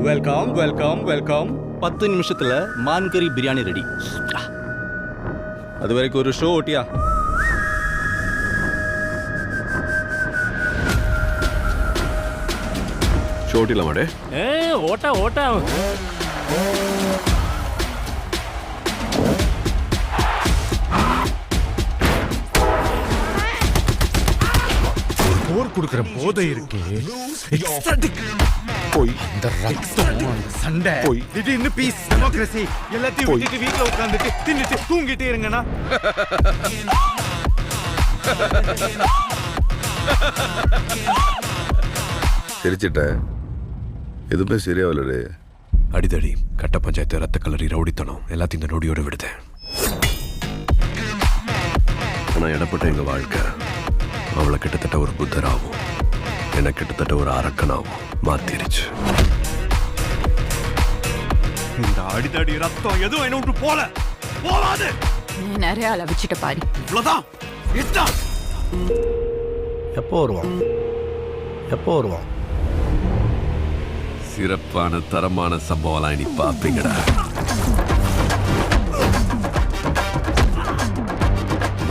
Welcome welcome welcome. 10 நிமிஷத்துல மான் கறி பிரியாணி ரெடி. அது வரைக்கும் ஒரு ஷோ ஓட்டியா? ஷோ ஓட்டிடலாமாடே? ஓட்டா ஓட்டா. போர் கொடுக்கிற போதை இருக்கு. போய் அந்த ரத்தம், அந்த சண்டை, போய் திடீர்னு பீஸ், டெமோக்ரஸி எல்லாத்தையும் விட்டுட்டு வீட்டுல உட்காந்துட்டு தின்னுட்டு தூங்கிட்டே இருங்கண்ணா. சிரிச்சிட்ட, எதுவுமே சரியாவில்லடே. அடிதடி, கட்ட பஞ்சாயத்து, ரத்த கலரி, ரவுடித்தனம் எல்லாத்தையும் இந்த நொடியோட விடுதேன். ஆனால் இடப்பட்ட எங்கள் வாழ்க்கை அவளை கிட்டத்தட்ட ஒரு புத்தராகவும் என்ன கிட்டத்தட்ட ஒரு அரக்கனாகவும் மாத்திருச்சு. இந்த அடிதடி ரத்தம் எதுவும் என்ன விட்டு போகாது. நீ நிறைய அளவிச்சிட்ட பாரு. இவ்வளவுதான். எப்போ வருவான்? சிறப்பான தரமான சம்பவம்லாம் இனி பார்ப்பீங்கடா.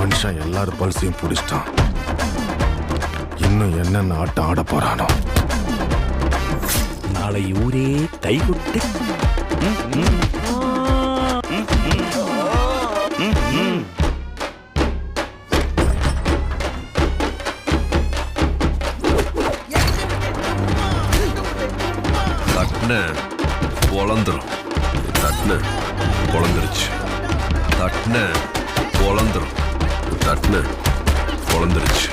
மனுஷன் எல்லாரும் பல்சையும் பிடிச்சிட்டான். இன்னும் என்னென்ன ஆட்டம் ஆட போறானோ. நாளை ஊரே கைகுட்டி. தட்ன பொழந்துரும், தட்ன பொழந்துருச்சு, தட்ன பொழந்துரும், தட்ன பொழந்துருச்சு.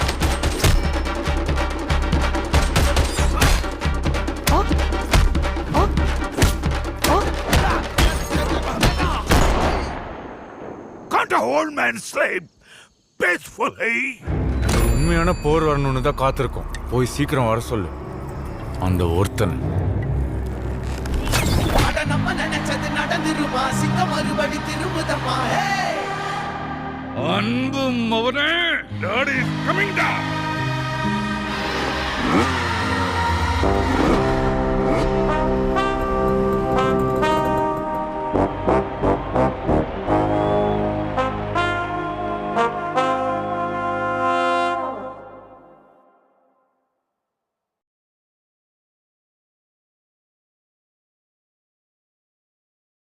உண்மையான போர் வரணும்னு தான் காத்திருக்கோம். போய் சீக்கிரம் வர சொல்லு அந்த ஒருத்தன். அன்பும் அவனே. Daddy is coming down.